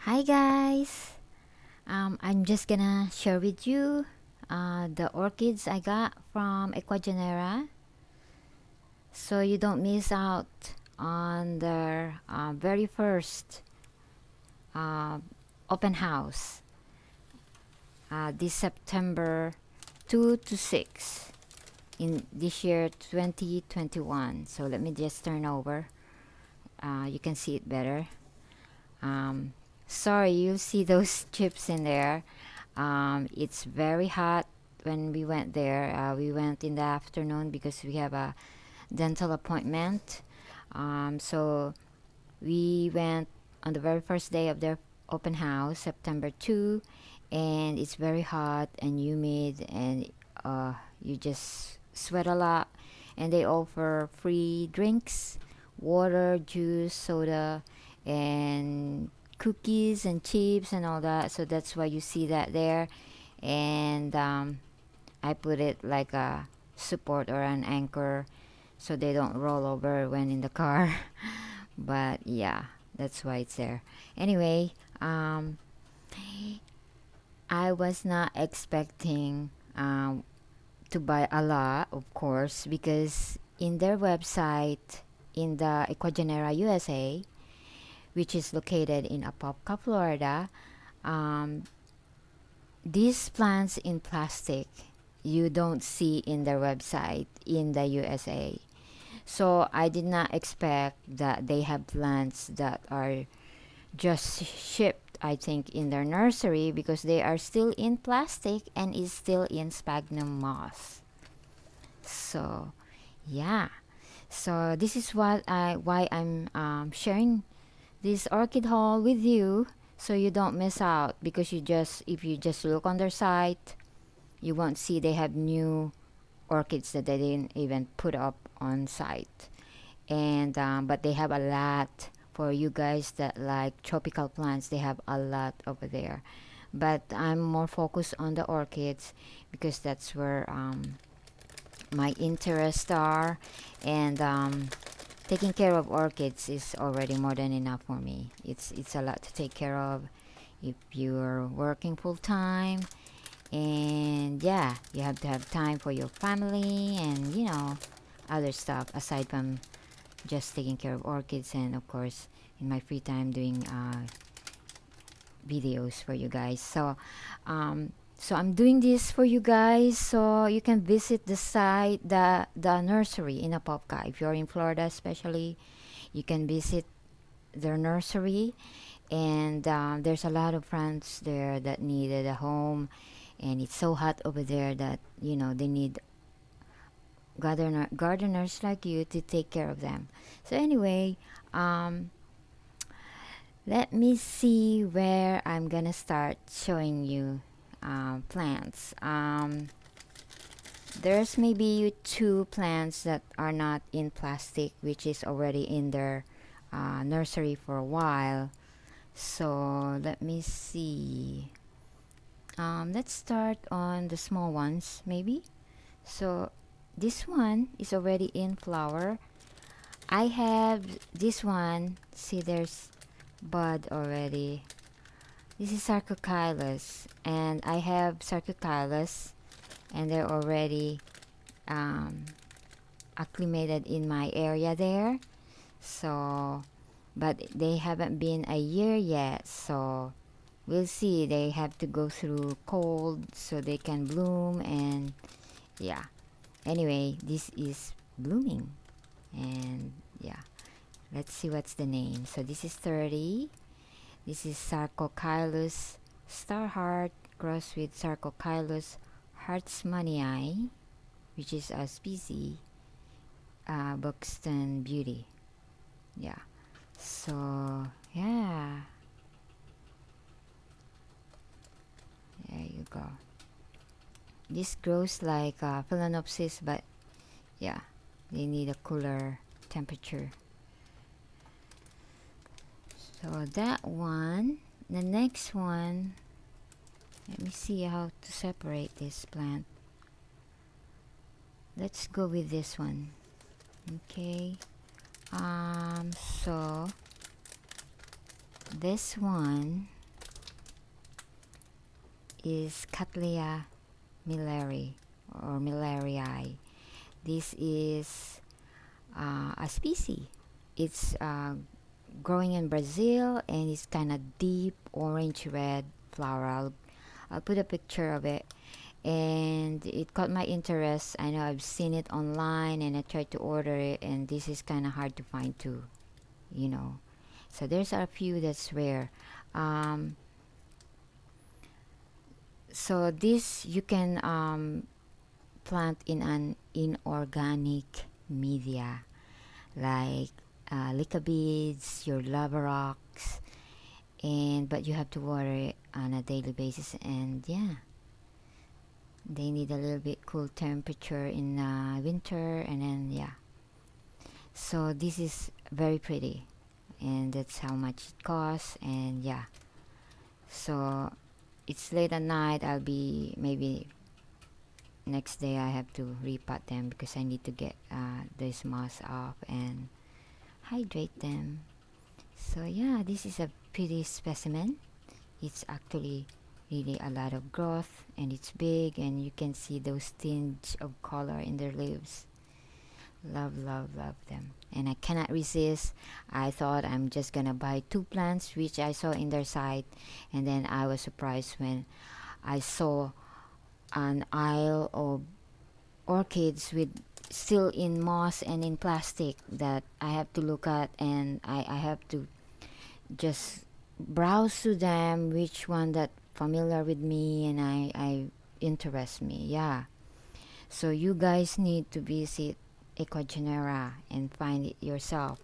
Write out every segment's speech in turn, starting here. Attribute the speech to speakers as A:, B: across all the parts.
A: Hi guys, I'm just gonna share with you the orchids I got from Ecuagenera, so you don't miss out on their very first uh, open house this September 2 to 6 in this year 2021. So let me just turn over. You can see it better. Sorry, you see those chips in there. It's very hot when we went there. We went in the afternoon because we have a dental appointment. So we went on the very first day of their open house, September 2, and it's very hot and humid, and you just sweat a lot. And they offer free drinks, water, juice, soda, and cookies and chips and all that. So that's why you see that there. And I put it like a support or an anchor so they don't roll over when in the car. But yeah, that's why it's there. Anyway, I was not expecting to buy a lot, of course, because in their website, in the Ecuagenera USA, which is located in Apopka, Florida, these plants in plastic you don't see in their website in the USA. So I did not expect that they have plants that are just shipped, I think, in their nursery, because they are still in plastic and is still in sphagnum moss. So yeah, so this is why I'm sharing this orchid haul with you, so you don't miss out, because if you just look on their site, you won't see they have new orchids that they didn't even put up on site. And but they have a lot for you guys that like tropical plants. They have a lot over there, but I'm more focused on the orchids because that's where my interests are. And taking care of orchids is already more than enough for me. It's a lot to take care of if you're working full time, and yeah, you have to have time for your family and other stuff aside from just taking care of orchids, and of course in my free time doing videos for you guys. So I'm doing this for you guys so you can visit the site, the nursery in Apopka. If you're in Florida especially, you can visit their nursery. And there's a lot of friends there that needed a home, and it's so hot over there that they need gardeners like you to take care of them. So anyway, let me see where I'm gonna start showing you plants. There's maybe two plants that are not in plastic, which is already in their nursery for a while. So let me see. Let's start on the small ones maybe. So this one is already in flower. I have this one. See, there's bud already. This is Sarcochylus, and I have Sarcochylus, and they're already acclimated in my area there. So, but they haven't been a year yet, so we'll see. They have to go through cold so they can bloom, and yeah. Anyway, this is blooming, and yeah. Let's see what's the name. So this is 30. This is Sarcochylus Starhart crossed with Sarcochylus hartmannii, which is a species, Buxon beauty. Yeah. So yeah, there you go. This grows like phalaenopsis, but yeah, they need a cooler temperature. So that one. The next one, let me see how to separate this plant. Let's go with this one. Okay. So this one is Cattleya milleri or millerii. This is a species. It's growing in Brazil, and it's kind of deep orange red flower. I'll put a picture of it, and it caught my interest. I know I've seen it online, and I tried to order it, and this is kind of hard to find too, you know. So there's a few that's rare. So this you can plant in an inorganic media like Lica beads, your lava rocks, but you have to water it on a daily basis, and yeah, they need a little bit cool temperature in winter, and then yeah. So this is very pretty, and that's how much it costs, and yeah. So it's late at night. I'll be maybe next day I have to repot them because I need to get this moss off and hydrate them. So yeah, this is a pretty specimen. It's actually really a lot of growth, and it's big, and you can see those tinge of color in their leaves. Love, love, love them, and I cannot resist. I thought I'm just gonna buy 2 plants which I saw in their site, and then I was surprised when I saw an aisle of orchids with still in moss and in plastic that I have to look at, and I have to just browse through them which one that familiar with me and I interest me. Yeah, so you guys need to visit Ecuagenera and find it yourself,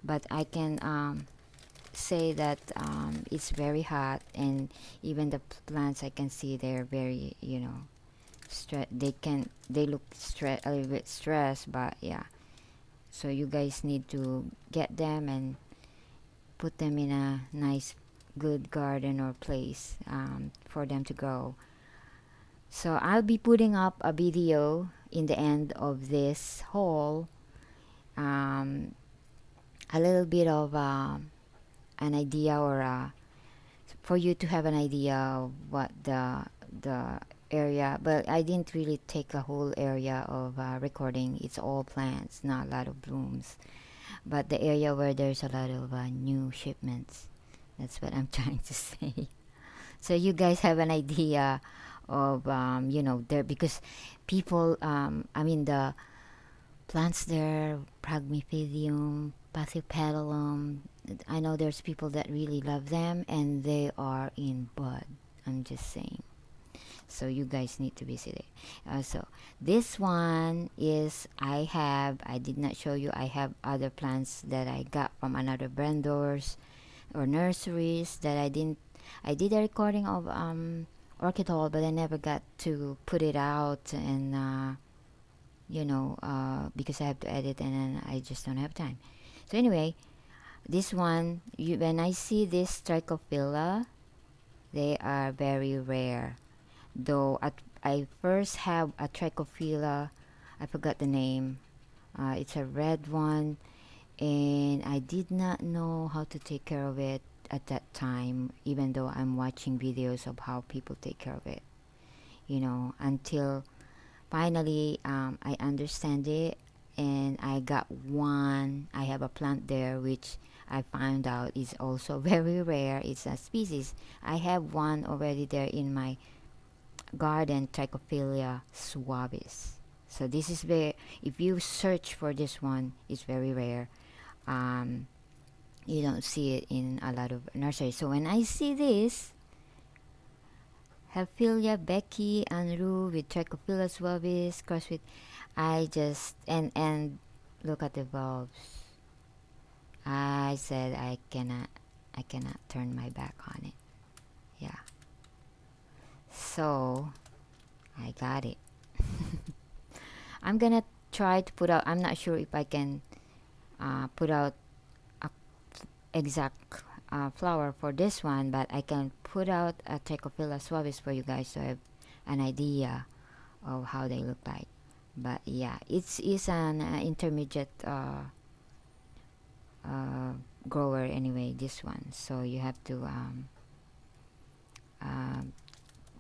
A: but I can say that it's very hot, and even the plants I can see they're very, you know, they look a little bit stressed, but yeah. So you guys need to get them and put them in a nice good garden or place for them to grow. So I'll be putting up a video in the end of this haul, a little bit of an idea, or for you to have an idea of what the area, but I didn't really take a whole area of recording. It's all plants, not a lot of blooms, but the area where there's a lot of new shipments. That's what I'm trying to say. So you guys have an idea of you know, there, because people I mean the plants there, Pragmiphidium, Pathiopedilum, I know there's people that really love them, and they are in bud. I'm just saying. So you guys need to visit it. So this one is I did not show you. I have other plants that I got from another vendors or nurseries that I did a recording of orchid haul, but I never got to put it out, and you know, because I have to edit, and then I just don't have time. So anyway, this one, when I see this Trichophilia, they are very rare. Though I first have a Trichophilia, I forgot the name. It's a red one, and I did not know how to take care of it at that time, even though I'm watching videos of how people take care of it, you know, until finally I understand it, and I got one. I have a plant there which I found out is also very rare. It's a species. I have one already there in my garden, Trichophilia Swabbies. So this is very, if you search for this one, it's very rare. You don't see it in a lot of nurseries. So when I see this Helpilia Becky Unruh with Trichophilia Swabbies crossed with, I just and look at the bulbs. I said I cannot turn my back on it. Yeah. So I got it. I'm gonna try to put out, I'm not sure if I can put out a exact flower for this one, but I can put out a Trichophilia Swabbies for you guys to have an idea of how they look like. But yeah, it's an intermediate grower anyway, this one. So you have to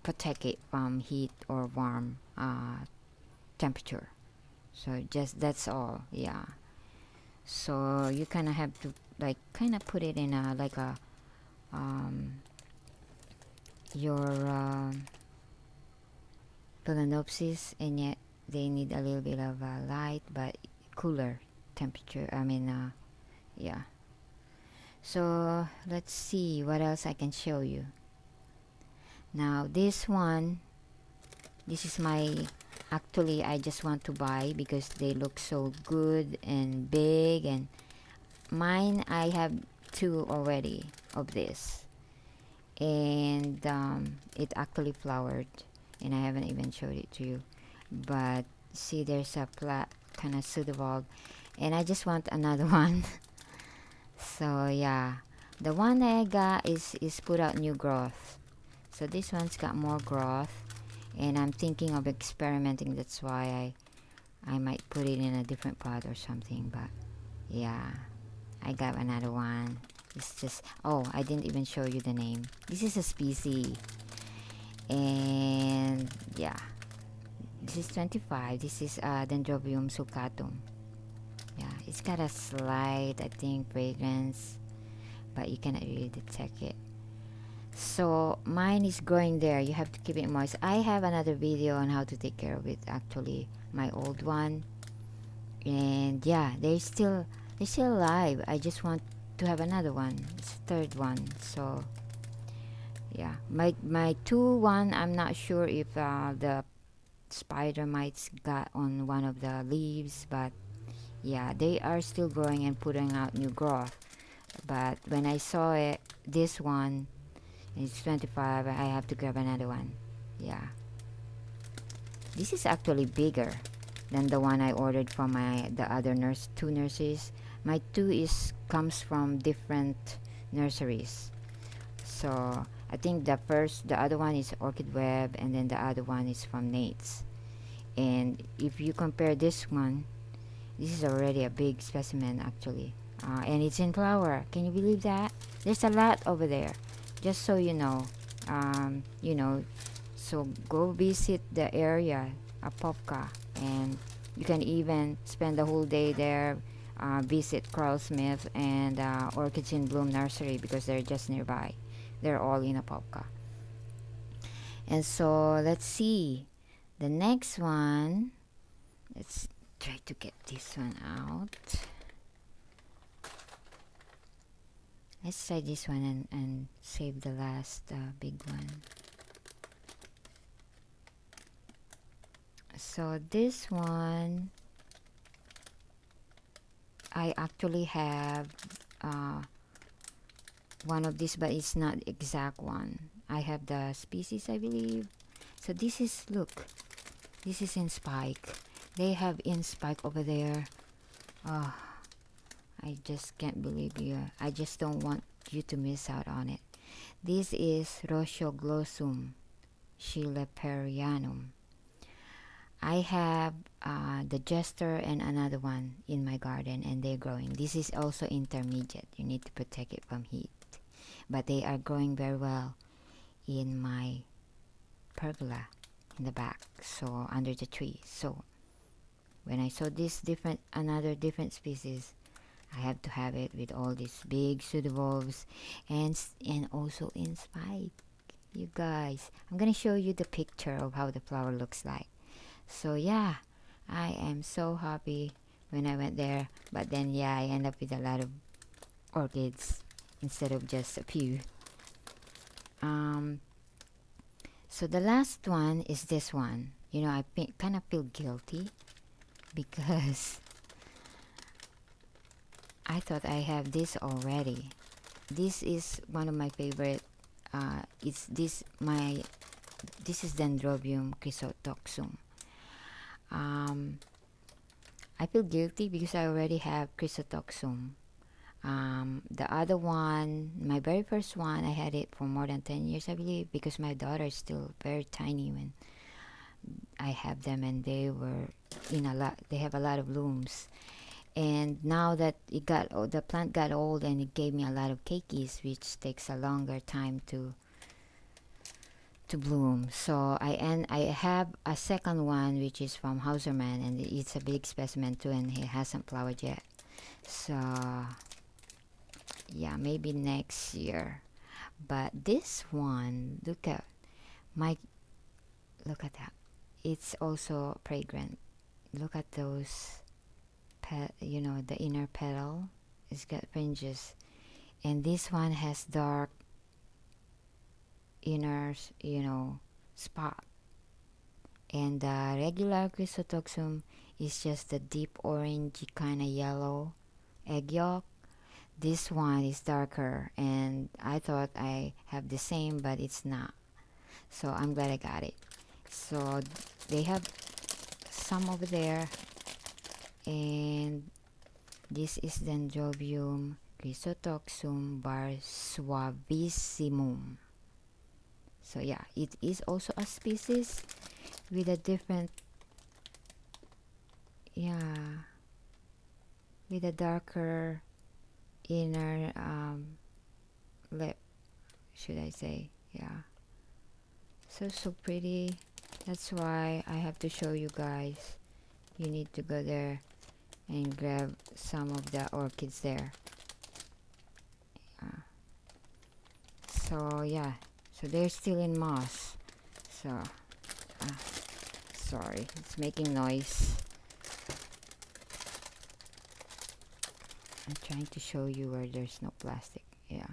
A: protect it from heat or warm temperature. So just that's all. Yeah. So you kind of have to like kind of put it in a like a your phalaenopsis, and yet they need a little bit of light but cooler temperature. I mean, yeah. So let's see what else I can show you. Now this one, this is my, actually I just want to buy because they look so good and big, and mine, I have 2 already of this, and it actually flowered, and I haven't even showed it to you. But see, there's a kind of pseudobulb, and I just want another one. So yeah, the one that I got is put out new growth. So this one's got more growth, and I'm thinking of experimenting. That's why I might put it in a different pot or something. But yeah, I got another one. It's just, oh, I didn't even show you the name. This is a species, and yeah, this is 25. This is Dendrobium Sulcatu. Yeah, it's got a slight, I think, fragrance, but you cannot really detect it. So mine is growing there. You have to keep it moist. I have another video on how to take care of it, actually, my old one. And yeah, they're still alive. I just want to have another one. It's the 3rd one. So yeah, my 2-1, I'm not sure if the spider mites got on one of the leaves, but yeah, they are still growing and putting out new growth. But when I saw it, this one, it's 25, I have to grab another one. Yeah, this is actually bigger than the one I ordered from the other 2 nurseries. My 2 comes from different nurseries. So I think the other one is Orchid Web, and then the other one is from Nate's. And if you compare this one, this is already a big specimen, actually, and it's in flower. Can you believe that? There's a lot over there, just so you know. So go visit the area, Apopka, and you can even spend the whole day there. Visit Carl Smith and Orchids in Bloom Nursery, because they're just nearby. They're all in Apopka. And so let's see the next one. Let's try to get this one out. Let's try this one and save the last big one. So this one, I actually have one of these, but it's not the exact one. I have the species, I believe. So this is, look, this is in spike. They have in spike over there. Oh, I just can't believe you. I just don't want you to miss out on it. This is Rossioglossum, schlieperianum. I have the jester and another one in my garden, and they're growing. This is also intermediate. You need to protect it from heat. But they are growing very well in my pergola in the back, so under the tree. So when I saw this another different species, I have to have it with all these big pseudobulbs and also in spike. You guys, I'm gonna show you the picture of how the flower looks like. So yeah, I am so happy when I went there. But then yeah, I end up with a lot of orchids instead of just a few. So the last one is this one. You know, I kind of feel guilty because I thought I have this already. This is one of my favorite. This is Dendrobium chrysotosum. I feel guilty because I already have chrysotosum. The other one, my very first one, I had it for more than 10 years, I believe, because my daughter is still very tiny when I have them, and they were they have a lot of blooms. And now that the plant got old, and it gave me a lot of keikis, which takes a longer time to to bloom. So I have a second one which is from Hauserman, and it's a big specimen too, and it hasn't flowered yet. So yeah, maybe next year. But this one, look at that. It's also fragrant. Look at those the inner petal. It's got fringes, and this one has dark inner spot, and the regular chrysotosum is just the deep orangey kind of yellow egg yolk. This one is darker, and I thought I have the same, but it's not, so I'm glad I got it. So they have some over there, and this is Dendrobium chrysotosum bar suavissimum. So yeah, it is also a species with a different, with a darker inner lip, should I say. Yeah, so pretty. That's why I have to show you guys. You need to go there and grab some of the orchids there. So yeah, so they're still in moss. So sorry, it's making noise. I'm trying to show you where there's no plastic. Yeah.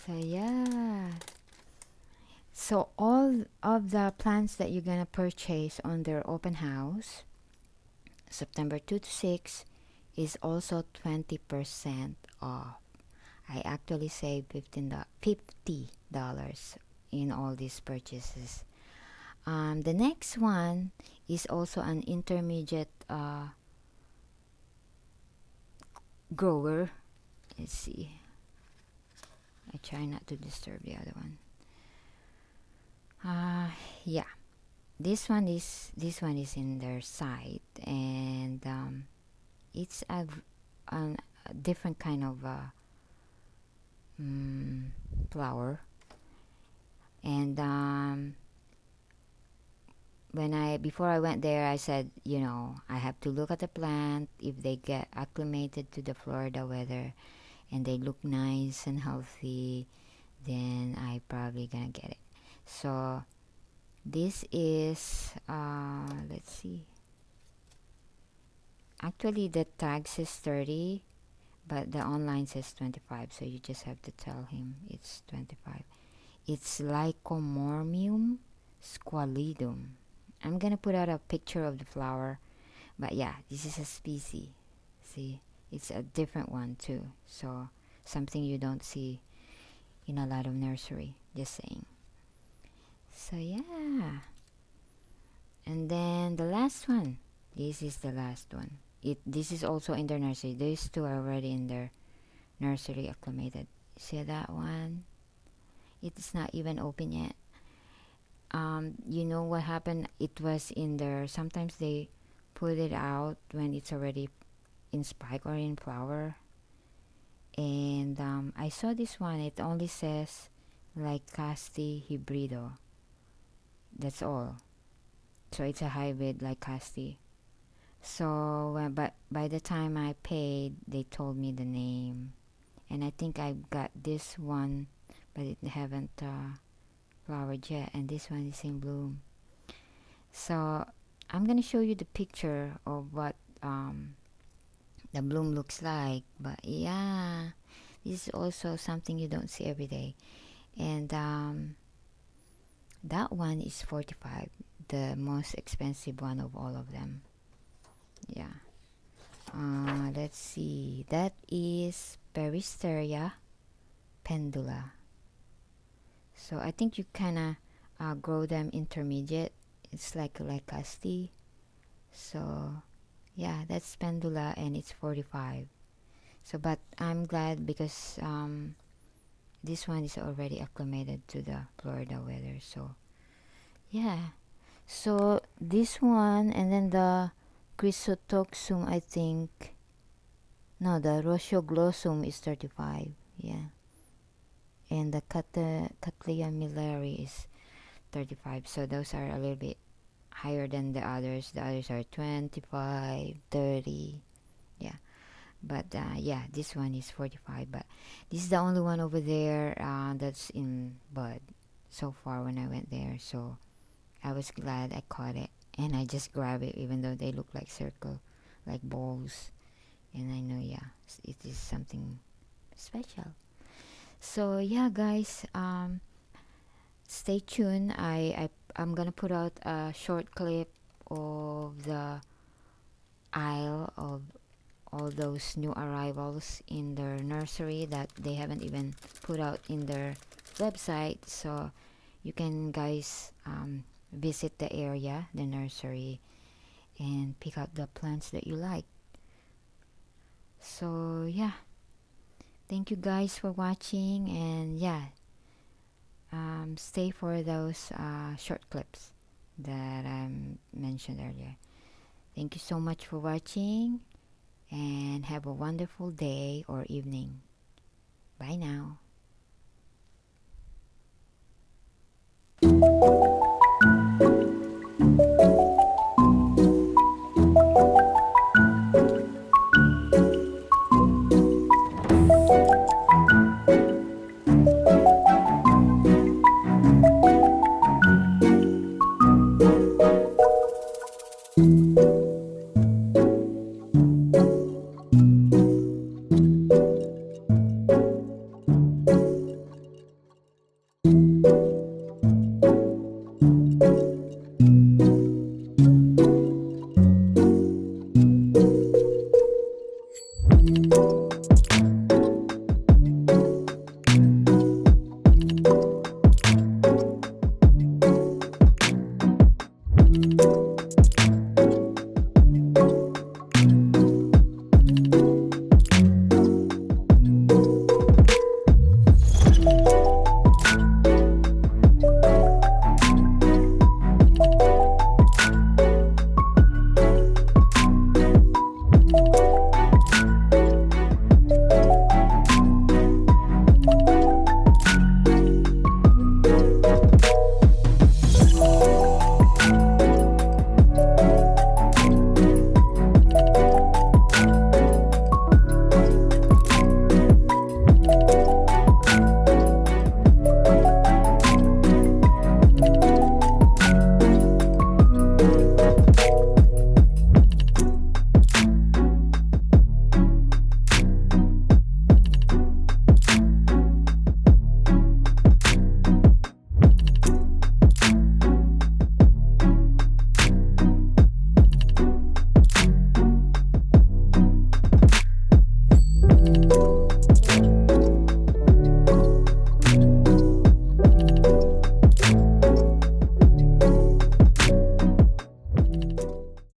A: So yeah, so all of the plants that you're gonna purchase on their open house September 2 to 6 is also 20% off. I actually saved $50 in all these purchases. The next one is also an intermediate grower. Let's see. I try not to disturb the other one. Yeah, this one is in their site, and it's a different kind of flower. And before I went there, I said, I have to look at the plant. If they get acclimated to the Florida weather and they look nice and healthy, then I probably gonna get it. So this is let's see, actually the tag says 30, but the online says 25, so you just have to tell him it's 25. It's Lycomormium Squalidum. I'm gonna put out a picture of the flower, but yeah, this is a species. See, it's a different one too, so something you don't see in a lot of nursery, just saying. So yeah, and then the last one, this is the last one. This is also in their nursery. These two are already in their nursery acclimated. See that one? It's not even open yet. You know what happened? It was in there. Sometimes they put it out when it's already in spike or in flower. And I saw this one. It only says Lycasti hybrido. That's all. So it's a hybrid Lycasti. So but by the time I paid, they told me the name, and I think I got this one, but it haven't flowered yet, and this one is in bloom. So I'm gonna show you the picture of what the bloom looks like. But yeah, this is also something you don't see every day. And that one is 45, the most expensive one of all of them. Yeah. Let's see, that is Peristeria Pendula. So I think you kind of grow them intermediate. It's like a Lycasti. So yeah, that's Pendula, and it's 45. So but I'm glad because this one is already acclimated to the Florida weather. So yeah, so this one, and then the chrysotosum, I think, no, the Rossioglossum is 35. Yeah, and the Cattleya milleri is 35. So those are a little bit higher than the others. The others are 25, 30. Yeah. But yeah, this one is 45. But this is the only one over there that's in bud so far when I went there. So I was glad I caught it. And I just grabbed it even though they look like circle, like balls. And I know, yeah, it is something special. So yeah, guys, stay tuned. I'm gonna put out a short clip of the aisle of all those new arrivals in their nursery that they haven't even put out in their website, so you can guys visit the area, the nursery, and pick out the plants that you like. So yeah, thank you guys for watching, and yeah, stay for those short clips that I mentioned earlier. Thank you so much for watching, and have a wonderful day or evening. Bye now.